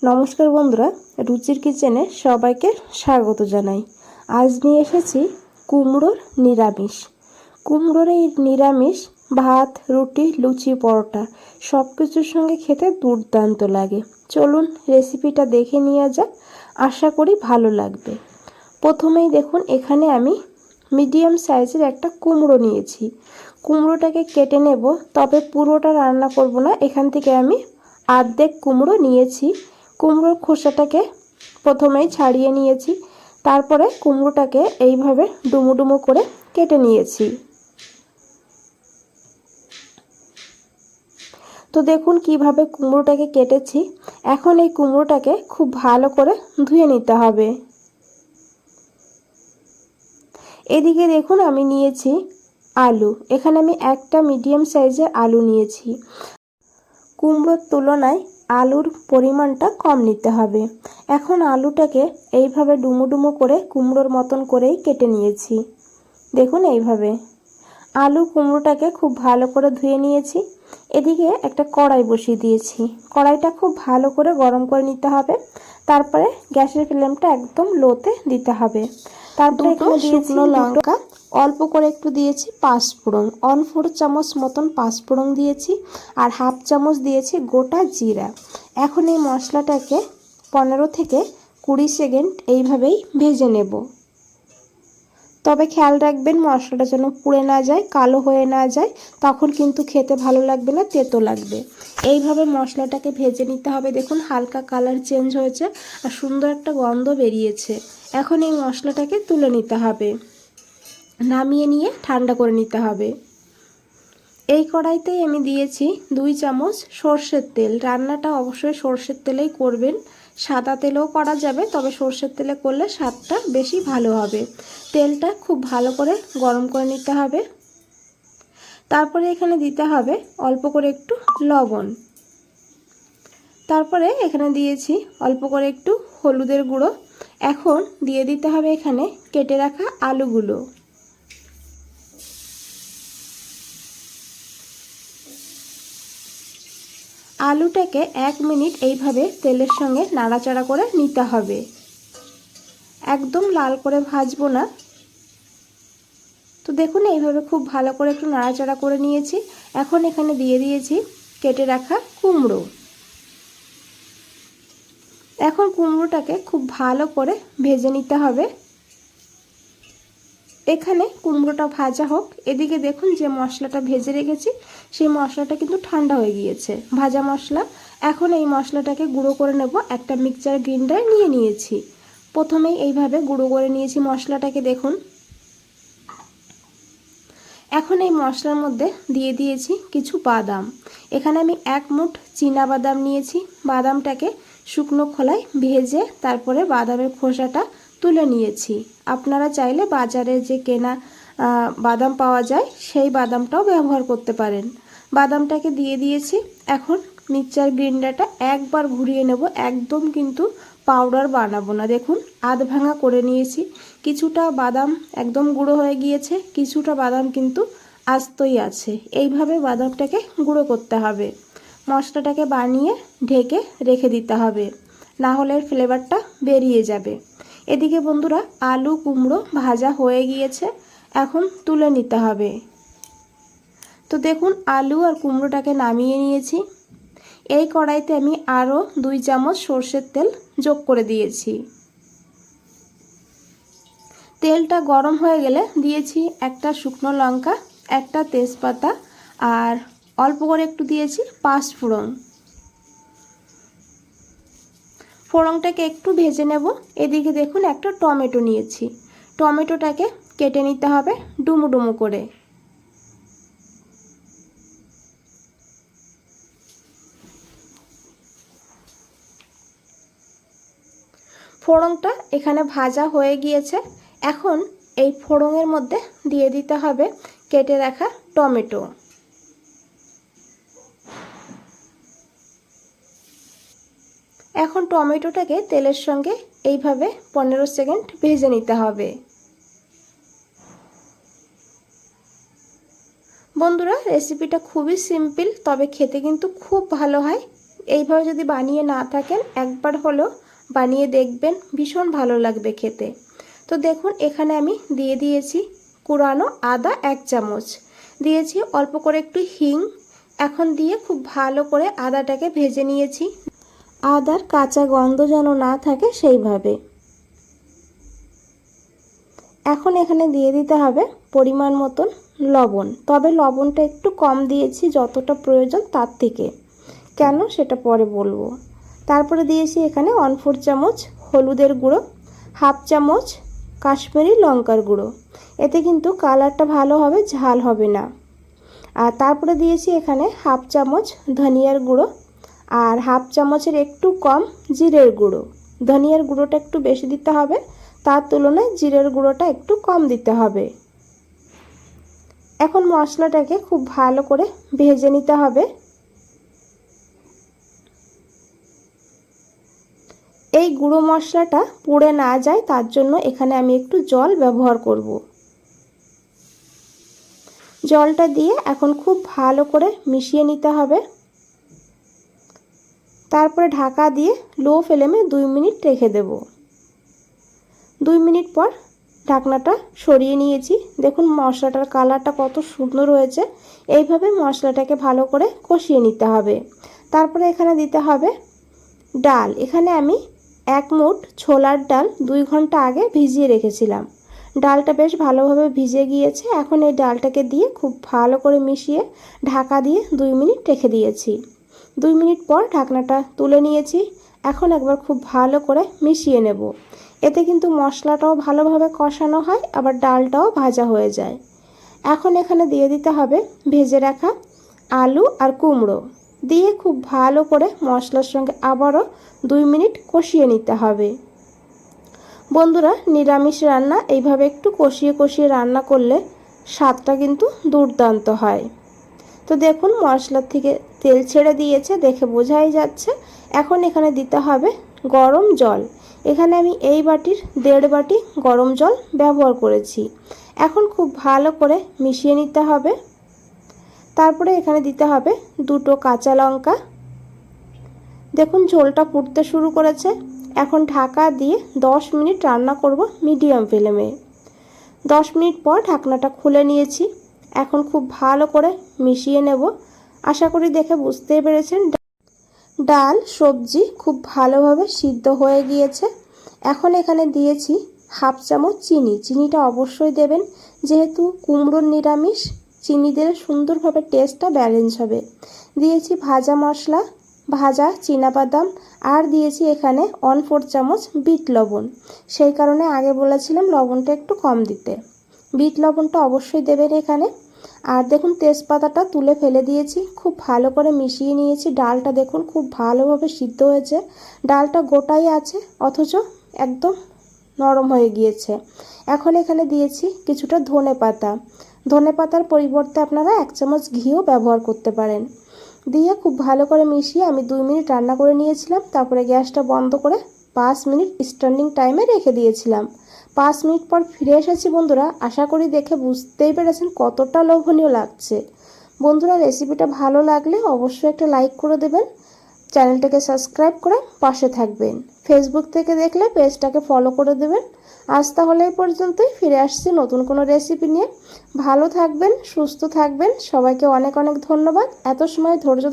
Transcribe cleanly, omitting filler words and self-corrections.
নমস্কার বন্ধুরা, রুচির কিচেনে সবাইকে স্বাগত জানাই। আজ নিয়ে এসেছি কুমড়োর নিরামিষ। কুমড়োর এই নিরামিষ ভাত, রুটি, লুচি, পরোটা সব কিছুর সঙ্গে খেতে দুর্দান্ত লাগে। চলুন রেসিপিটা দেখে নেওয়া যাক, আশা করি ভালো লাগবে। প্রথমেই দেখুন, এখানে আমি মিডিয়াম সাইজের একটা কুমড়ো নিয়েছি। কুমড়োটাকে কেটে নেব, তবে পুরোটা রান্না করব না। এখান থেকে আমি অর্ধেক কুমড়ো নিয়েছি। কুমড়োর খোসাটাকে প্রথমেই ছাড়িয়ে নিয়েছি, তারপরে কুমড়োটাকে এইভাবে ডুমো ডুমো করে কেটে নিয়েছি। তো দেখুন কিভাবে কুমড়োটাকে কেটেছি। এখন এই কুমড়োটাকে খুব ভালো করে ধুয়ে নিতে হবে। এদিকে দেখুন আমি নিয়েছি আলু। এখানে আমি একটা মিডিয়াম সাইজের আলু নিয়েছি। কুমড়োর তুলনায় আলুর পরিমাণটা কম নিতে হবে। এখন আলুটাকে এইভাবে ডুমো ডুমো করে কুমড়োর মতন করেই কেটে নিয়েছি। দেখুন এইভাবে আলু কুমড়োটাকে খুব ভালো করে ধুয়ে নিয়েছি। এদিকে একটা কড়াই বসিয়ে দিয়েছি। কড়াইটা খুব ভালো করে গরম করে নিতে হবে। তারপরে গ্যাসের ফ্লেমটা একদম লোতে দিতে হবে। তারপরে এখানে শুকনো লঙ্কা, অল্প করে একটু দিয়েছি পাঁচফোড়ন, 1/4 চামচ মতন পাঁচফোড়ন দিয়েছি, আর 1/2 চামচ দিয়েছি গোটা জিরা। এখন এই মশলাটাকে 15 থেকে 20 সেকেন্ড এইভাবেই ভেজে নেব। তবে খেয়াল রাখবেন মশলাটা যেন পুড়ে না যায়, কালো হয়ে না যায়, তখন কিন্তু খেতে ভালো লাগবে না, তেতো লাগবে। এইভাবে মশলাটাকে ভেজে নিতে হবে। দেখুন হালকা কালার চেঞ্জ হয়েছে আর সুন্দর একটা গন্ধ বেরিয়েছে। এখন এই মশলাটাকে তুলে নিতে হবে, নামিয়ে নিয়ে ঠান্ডা করে নিতে হবে। এই কড়াইতেই আমি দিয়েছি 2 চামচ সর্ষের তেল। রান্নাটা অবশ্যই সর্ষের তেলেই করবেন। সাদা তেলেও করা যাবে, তবে সর্ষের তেলে করলে স্বাদটা বেশি ভালো হবে। তেলটা খুব ভালো করে গরম করে নিতে হবে। তারপরে এখানে দিতে হবে অল্প করে একটু লবণ। তারপরে এখানে দিয়েছি অল্প করে একটু হলুদের গুঁড়ো। এখন দিয়ে দিতে হবে এখানে কেটে রাখা আলুগুলো। আলুটাকে 1 মিনিট এইভাবে তেলের সঙ্গে নাড়াচাড়া করে নিতে হবে। একদম লাল করে ভাজবো না। তো দেখুন এইভাবে খুব ভালো করে একটু নাড়াচাড়া করে নিয়েছি। এখন এখানে দিয়ে দিয়েছি কেটে রাখা কুমড়ো। এখন কুমড়োটাকে খুব ভালো করে ভেজে নিতে হবে। এখানে কুমড়োটা ভাজা হোক, এদিকে দেখুন যে মশলাটা ভেজে রেখেছি সেই মশলাটা কিন্তু ঠান্ডা হয়ে গিয়েছে, ভাজা মশলা। এখন এই মশলাটাকে গুঁড়ো করে নেব। একটা মিক্সচার গ্রাইন্ডার নিয়ে নিয়েছি। প্রথমেই এইভাবে গুঁড়ো করে নিয়েছি মশলাটাকে, দেখুন। এখন এই মশলার মধ্যে দিয়ে দিয়েছি কিছু বাদাম। এখানে আমি 1 মুঠ চীনা বাদাম নিয়েছি। বাদামটাকে শুকনো খোলায় ভেজে তারপরে বাদামের খোসাটা তুলে নিয়েছি। আপনারা চাইলে বাজারে যে কেনা বাদাম পাওয়া যায় সেই বাদামটাও ব্যবহার করতে পারেন। বাদামটাকে দিয়ে দিয়েছি। এখন মিক্সচার গ্রাইন্ডারটা একবার ঘুরিয়ে নেব, একদম কিন্তু পাউডার বানাবো না। দেখুন আধ ভাঙা করে নিয়েছি। কিছুটা বাদাম একদম গুঁড়ো হয়ে গিয়েছে, কিছুটা বাদাম কিন্তু আস্তই আছে। এইভাবে বাদামটাকে গুঁড়ো করতে হবে। মশলাটাকে বানিয়ে ঢেকে রেখে দিতে হবে, না হলে ফ্লেভারটা বেরিয়ে যাবে। এদিকে বন্ধুরা আলু কুমড়ো ভাজা হয়ে গিয়েছে, এখন তুলে নিতে হবে। তো দেখুন আলু আর কুমড়োটাকে নামিয়ে নিয়েছি। এই কড়াইতে আমি আরও 2 চামচ সর্ষের তেল যোগ করে দিয়েছি। তেলটা গরম হয়ে গেলে দিয়েছি একটা শুকনো লঙ্কা, একটা তেজপাতা, আর অল্প করে একটু দিয়েছি পাঁচফোড়ন। ফোড়নটাকে একটু ভেজে নেব। এদিকে দেখুন একটা টমেটো নিয়েছি। টমেটোটাকে কেটে নিতে হবে ডুমো ডুমো করে। ফোড়নটা এখানে ভাজা হয়ে গিয়েছে। এখন এই ফোড়নের মধ্যে দিয়ে দিতে হবে কেটে রাখা টমেটো। এখন টমেটোটাকে তেলের সঙ্গে এইভাবে 15 সেকেন্ড ভেজে নিতে হবে। বন্ধুরা রেসিপিটা খুবই সিম্পল, তবে খেতে কিন্তু খুব ভালো হয়। এইভাবে যদি বানিয়ে না থাকেন একবার হলেও বানিয়ে দেখবেন, ভীষণ ভালো লাগবে খেতে। তো দেখুন এখানে আমি দিয়ে দিয়েছি কুড়ানো আদা 1 চামচ, দিয়েছি অল্প করে একটু হিং। এখন দিয়ে খুব ভালো করে আদাটাকে ভেজে নিয়েছি, আদার কাঁচা গন্ধ যেন না থাকে সেইভাবে। এখন এখানে দিয়ে দিতে হবে পরিমাণ মতন লবণ, তবে লবণটা একটু কম দিয়েছি যতটা প্রয়োজন তার থেকে, কেন সেটা পরে বলবো। তারপরে দিয়েছি এখানে 1/4 চামচ হলুদের গুঁড়ো, 1/2 চামচ কাশ্মীরি লঙ্কার গুঁড়ো, এতে কিন্তু কালারটা ভালো হবে, ঝাল হবে না। আর তারপরে দিয়েছি এখানে 1/2 চামচ ধনিয়ার গুঁড়ো আর 1/2 চামচের একটু কম জিরের গুঁড়ো। ধনিয়ার গুঁড়োটা একটু বেশি দিতে হবে, তার তুলনায় জিরের গুঁড়োটা একটু কম দিতে হবে। এখন মশলাটাকে খুব ভালো করে ভেজে নিতে হবে। এই গুঁড়ো মশলাটা পুড়ে না যায় তার জন্য এখানে আমি একটু জল ব্যবহার করব। জলটা দিয়ে এখন খুব ভালো করে মিশিয়ে নিতে হবে। তারপরে ঢাকা দিয়ে লো ফ্লেমে 2 মিনিট রেখে দেব। 2 মিনিট পর ঢাকনাটা সরিয়ে নিয়েছি। দেখুন মশলাটার কালারটা কত সুন্দর হয়েছে। এইভাবে মশলাটাকে ভালো করে কষিয়ে নিতে হবে। তারপরে এখানে দিতে হবে ডাল। এখানে আমি 1 মুঠ ছোলার ডাল 2 ঘন্টা আগে ভিজিয়ে রেখেছিলাম। ডালটা বেশ ভালোভাবে ভিজে গিয়েছে। এখন এই ডালটাকে দিয়ে খুব ভালো করে মিশিয়ে ঢাকা দিয়ে 2 মিনিট রেখে দিয়েছি। 2 মিনিট পর ঢাকনাটা তুলে নিয়েছি। এখন একবার খুব ভালো করে মিশিয়ে নেব। এতে কিন্তু মশলাটাও ভালোভাবে কষানো হয়, আবার ডালটাও ভাজা হয়ে যায়। এখন এখানে দিয়ে দিতে হবে ভেজে রাখা আলু আর কুমড়ো, দিয়ে খুব ভালো করে মশলার সঙ্গে আবারও 2 মিনিট কষিয়ে নিতে হবে। বন্ধুরা, নিরামিষ রান্না এইভাবে একটু কষিয়ে কষিয়ে রান্না করলে স্বাদটা কিন্তু দুর্দান্ত হয়। তো দেখুন মশলার থেকে তেল ছেড়ে দিয়েছে, দেখে বোঝাই যাচ্ছে। এখন এখানে দিতে হবে গরম জল। এখানে আমি এই বাটির 1.5 বাটি গরম জল ব্যবহার করেছি। এখন খুব ভালো করে মিশিয়ে নিতে হবে। তারপরে এখানে দিতে হবে 2টো কাঁচা লঙ্কা। দেখুন ঝোলটা ফুটতে শুরু করেছে। এখন ঢাকা দিয়ে 10 মিনিট রান্না করব মিডিয়াম ফ্লেমে। 10 মিনিট পর ঢাকনাটা খুলে নিয়েছি। এখন খুব ভালো করে মিশিয়ে নেব। আশা করি দেখে বুঝতেই পেরেছেন ডাল সবজি খুব ভালোভাবে সিদ্ধ হয়ে গিয়েছে। এখন এখানে দিয়েছি 1/2 চামচ চিনি। চিনিটা অবশ্যই দেবেন, যেহেতু কুমড়োর নিরামিষ, চিনি দিলে সুন্দরভাবে টেস্টটা ব্যালেন্স হবে। দিয়েছি ভাজা মশলা, ভাজা চীনাবাদাম, আর দিয়েছি এখানে 1/4 চামচ বিট লবণ। সেই কারণে আগে বলেছিলাম লবণটা একটু কম দিতে। বিট লবণটা অবশ্যই দেবেন এখানে। আর দেখুন তেজপাতাটা তুলে ফেলে দিয়েছি। খুব ভালো করে মিশিয়ে নিয়েছি। ডালটা দেখুন খুব ভালোভাবে সিদ্ধ হয়েছে। ডালটা গোটাই আছে অথচ একদম নরম হয়ে গিয়েছে। এখন এখানে দিয়েছি কিছুটা ধনেপাতা। ধনেপাতার পরিবর্তে আপনারা 1 চামচ ঘিও ব্যবহার করতে পারেন। দিয়ে খুব ভালো করে মিশিয়ে আমি 2 মিনিট রান্না করে নিয়েছিলাম। তারপরে গ্যাসটা বন্ধ করে 5 মিনিট স্ট্যান্ডিং টাইমে রেখে দিয়েছিলাম। 5 মিনিট পর ফিরে এসেছি বন্ধুরা। আশা করি দেখে বুঝতেই পেরেছেন কতটা লোভনীয় লাগছে। বন্ধুরা, রেসিপিটা ভালো লাগলে অবশ্যই একটা লাইক করে দেবেন, চ্যানেলটাকে সাবস্ক্রাইব করে পাশে থাকবেন। ফেসবুক থেকে দেখলে পেজটাকে ফলো করে দেবেন। আজ তাহলে এই পর্যন্তই, ফিরে আসছি নতুন কোনো রেসিপি নিয়ে। ভালো থাকবেন, সুস্থ থাকবেন। সবাইকে অনেক অনেক ধন্যবাদ এত সময় ধৈর্য